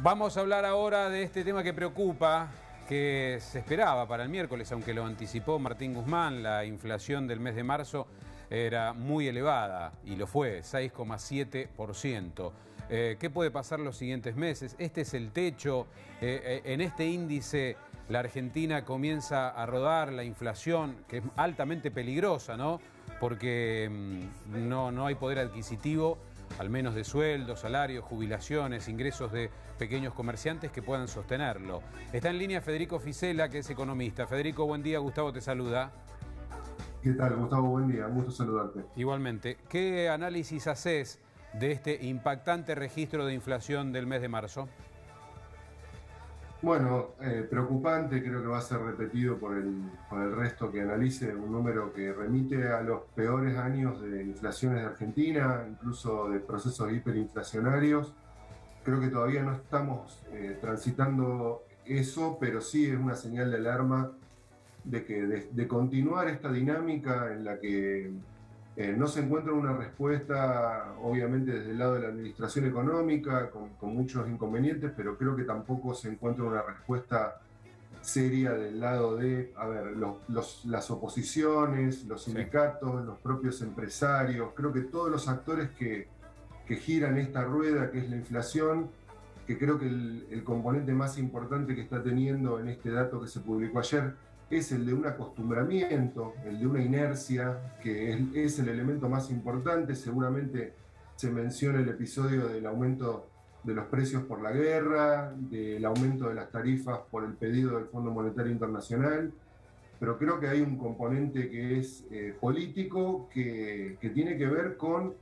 Vamos a hablar ahora de este tema que preocupa, que se esperaba para el miércoles, aunque lo anticipó Martín Guzmán. La inflación del mes de marzo era muy elevada y lo fue, 6,7%. ¿Qué puede pasar los siguientes meses? Este es el techo. En este índice la Argentina comienza a rodar la inflación, que es altamente peligrosa, ¿no? Porque no hay poder adquisitivo, al menos de sueldos, salarios, jubilaciones, ingresos de pequeños comerciantes que puedan sostenerlo. Está en línea Federico Fisela, que es economista. Federico, buen día. Gustavo te saluda. ¿Qué tal, Gustavo? Buen día, un gusto saludarte. Igualmente. ¿Qué análisis haces de este impactante registro de inflación del mes de marzo? Bueno, preocupante, creo que va a ser repetido por el resto que analice, un número que remite a los peores años de inflaciones de Argentina, incluso de procesos hiperinflacionarios. Creo que todavía no estamos transitando eso, pero sí es una señal de alarma de que de continuar esta dinámica en la que no se encuentra una respuesta, obviamente desde el lado de la administración económica, con muchos inconvenientes, pero creo que tampoco se encuentra una respuesta seria del lado de, a ver, las oposiciones, los sindicatos, los propios empresarios. Creo que todos los actores que giran esta rueda, que es la inflación, que creo que el componente más importante que está teniendo en este dato que se publicó ayer es el de un acostumbramiento, el de una inercia, que es el elemento más importante. Seguramente se menciona el episodio del aumento de los precios por la guerra, del aumento de las tarifas por el pedido del Fondo Monetario Internacional, pero creo que hay un componente que es político, que tiene que ver con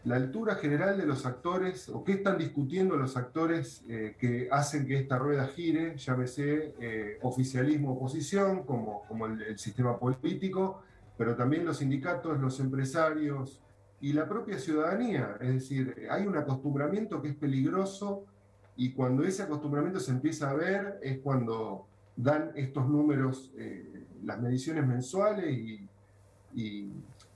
la altura general de los actores, o qué están discutiendo los actores que hacen que esta rueda gire, llámese oficialismo, oposición, como el sistema político, pero también los sindicatos, los empresarios y la propia ciudadanía. Es decir, hay un acostumbramiento que es peligroso, y cuando ese acostumbramiento se empieza a ver es cuando dan estos números, las mediciones mensuales, y,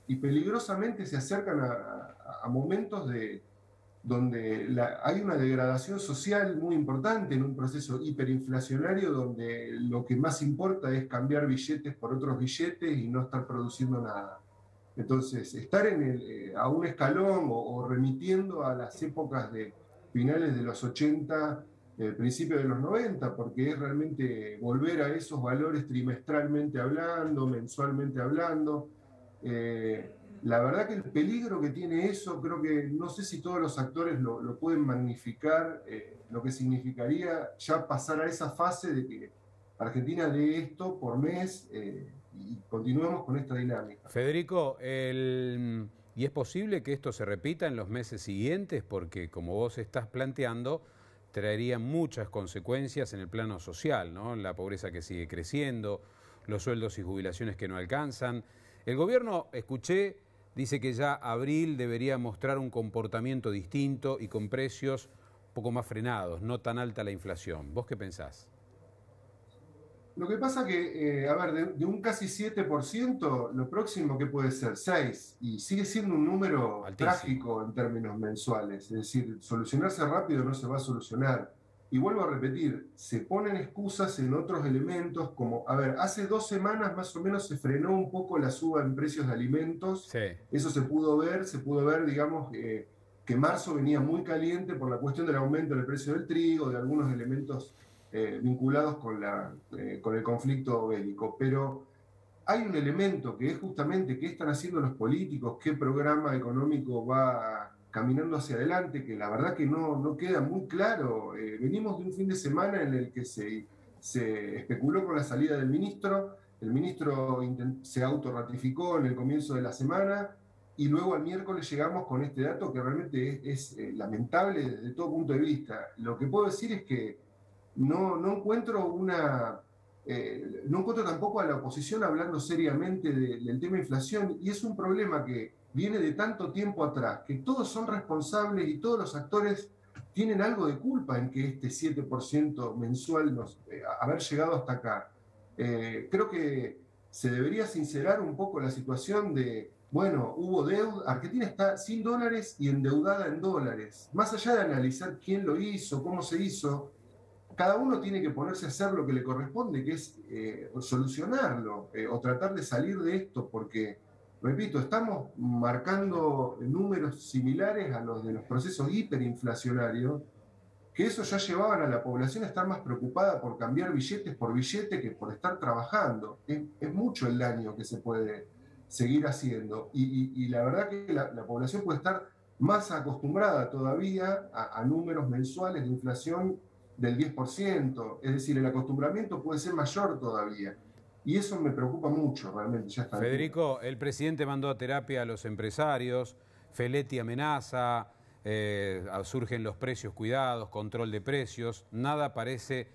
y peligrosamente se acercan a momentos donde hay una degradación social muy importante en un proceso hiperinflacionario, donde lo que más importa es cambiar billetes por otros billetes y no estar produciendo nada. Entonces, estar a un escalón o remitiendo a las épocas de finales de los 80, principios de los 90, porque es realmente volver a esos valores trimestralmente hablando, mensualmente hablando. La verdad que el peligro que tiene eso, creo que no sé si todos los actores lo pueden magnificar, lo que significaría ya pasar a esa fase de que Argentina dé esto por mes, y continuemos con esta dinámica. Federico, ¿y es posible que esto se repita en los meses siguientes? Porque como vos estás planteando, traería muchas consecuencias en el plano social, ¿no? La pobreza que sigue creciendo, los sueldos y jubilaciones que no alcanzan. El gobierno, escuché, dice que ya abril debería mostrar un comportamiento distinto y con precios un poco más frenados, no tan alta la inflación. ¿Vos qué pensás? Lo que pasa que, a ver, de un casi 7%, lo próximo que puede ser 6%, y sigue siendo un número Altísimo. trágico en términos mensuales. Es decir, solucionarse rápido no se va a solucionar. Y vuelvo a repetir, se ponen excusas en otros elementos, como, a ver, hace 2 semanas más o menos se frenó un poco la suba en precios de alimentos. Sí. Eso se pudo ver, digamos, que marzo venía muy caliente por la cuestión del aumento del precio del trigo, de algunos elementos vinculados con el conflicto bélico. Pero hay un elemento que es justamente qué están haciendo los políticos, qué programa económico va caminando hacia adelante, que la verdad que no queda muy claro. Venimos de un fin de semana en el que se especuló con la salida del ministro. El ministro se autorratificó en el comienzo de la semana, y luego al miércoles llegamos con este dato que realmente es lamentable desde todo punto de vista. Lo que puedo decir es que no encuentro no encuentro tampoco a la oposición hablando seriamente del tema inflación, y es un problema que viene de tanto tiempo atrás, que todos son responsables y todos los actores tienen algo de culpa en que este 7% mensual haber llegado hasta acá. Creo que se debería sincerar un poco la situación de Bueno, hubo deuda, Argentina está sin dólares y endeudada en dólares. Más allá de analizar quién lo hizo, cómo se hizo, cada uno tiene que ponerse a hacer lo que le corresponde, que es solucionarlo o tratar de salir de esto, porque, repito, estamos marcando números similares a los de los procesos hiperinflacionarios, que eso ya llevaban a la población a estar más preocupada por cambiar billetes por billete que por estar trabajando. Es mucho el daño que se puede seguir haciendo. Y la verdad que la población puede estar más acostumbrada todavía a números mensuales de inflación del 10%. Es decir, el acostumbramiento puede ser mayor todavía. Y eso me preocupa mucho, realmente, ya está. Federico, el presidente mandó a terapia a los empresarios, Feletti amenaza, surgen los precios cuidados, control de precios, nada parece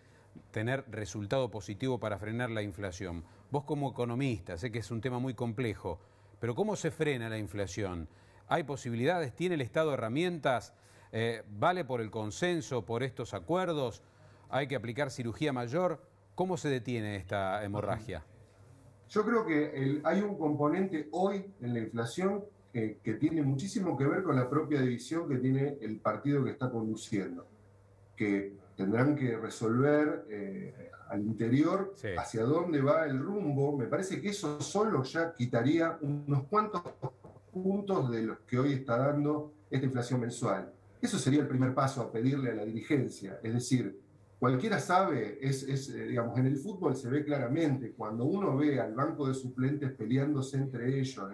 tener resultado positivo para frenar la inflación. Vos como economista, sé que es un tema muy complejo, pero ¿cómo se frena la inflación? ¿Hay posibilidades? ¿Tiene el Estado herramientas? ¿Vale por el consenso, por estos acuerdos? ¿Hay que aplicar cirugía mayor? ¿Cómo se detiene esta hemorragia? Yo creo que hay un componente hoy en la inflación que tiene muchísimo que ver con la propia división que tiene el partido que está conduciendo, que tendrán que resolver al interior Sí. hacia dónde va el rumbo. Me parece que eso solo ya quitaría unos cuantos puntos de los que hoy está dando esta inflación mensual. Eso sería el primer paso a pedirle a la dirigencia, es decir, cualquiera sabe, digamos, en el fútbol se ve claramente, cuando uno ve al banco de suplentes peleándose entre ellos,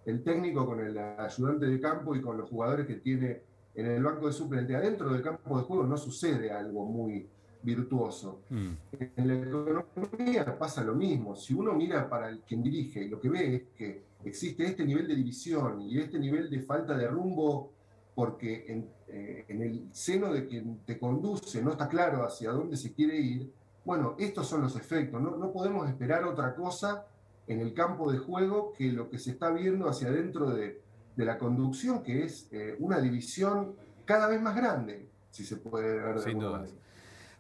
el técnico con el ayudante de campo y con los jugadores que tiene en el banco de suplentes, adentro del campo de juego no sucede algo muy virtuoso. En la economía pasa lo mismo. Si uno mira para quien dirige, lo que ve es que existe este nivel de división y este nivel de falta de rumbo porque en el seno de quien te conduce no está claro hacia dónde se quiere ir. Bueno, estos son los efectos. No podemos esperar otra cosa en el campo de juego que lo que se está viendo hacia adentro de la conducción, que es una división cada vez más grande, si se puede ver de Sin alguna dudas. manera.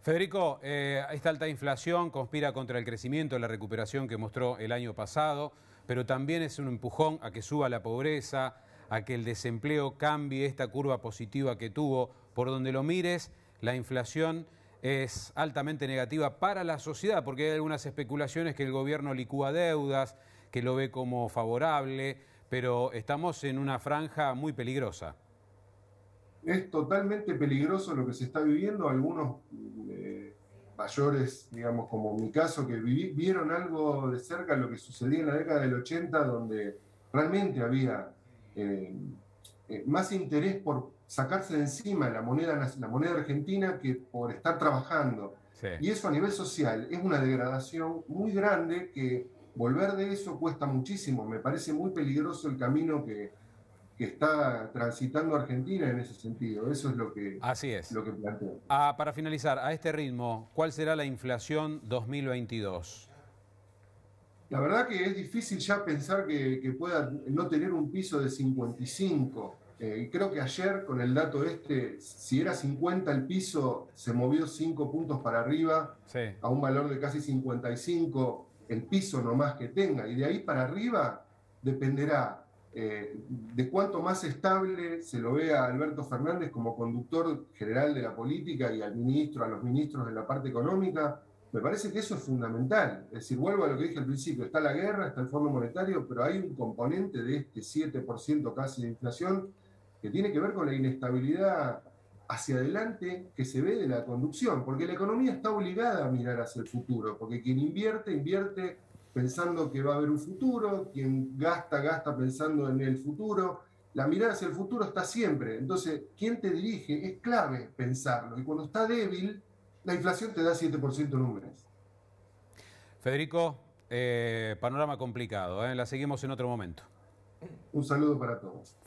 Federico, esta alta inflación conspira contra el crecimiento y la recuperación que mostró el año pasado, pero también es un empujón a que suba la pobreza, a que el desempleo cambie esta curva positiva que tuvo. Por donde lo mires, la inflación es altamente negativa para la sociedad, porque hay algunas especulaciones que el gobierno licúa deudas, que lo ve como favorable, pero estamos en una franja muy peligrosa. Es totalmente peligroso lo que se está viviendo. Algunos mayores, digamos, como mi caso, que vieron algo de cerca lo que sucedía en la década del 80, donde realmente había más interés por sacarse de encima la moneda argentina que por estar trabajando. Sí. Y eso a nivel social es una degradación muy grande que volver de eso cuesta muchísimo. Me parece muy peligroso el camino que está transitando Argentina en ese sentido. Eso es lo que, Así es. lo que planteo. Para finalizar, a este ritmo, ¿cuál será la inflación 2022? La verdad que es difícil ya pensar que pueda no tener un piso de 55. Y creo que ayer, con el dato si era 50 el piso, se movió 5 puntos para arriba, Sí. a un valor de casi 55 el piso nomás que tenga. Y de ahí para arriba dependerá de cuánto más estable se lo vea a Alberto Fernández como conductor general de la política y a los ministros de la parte económica. Me parece que eso es fundamental. Es decir, vuelvo a lo que dije al principio, está la guerra, está el Fondo Monetario, pero hay un componente de este 7% casi de inflación que tiene que ver con la inestabilidad hacia adelante que se ve de la conducción, porque la economía está obligada a mirar hacia el futuro, porque quien invierte pensando que va a haber un futuro, quien gasta pensando en el futuro. La mirada hacia el futuro está siempre. Entonces, quien te dirige es clave pensarlo. Y cuando está débil, la inflación te da 7% en un mes. Federico, panorama complicado, ¿eh? La seguimos en otro momento. Un saludo para todos.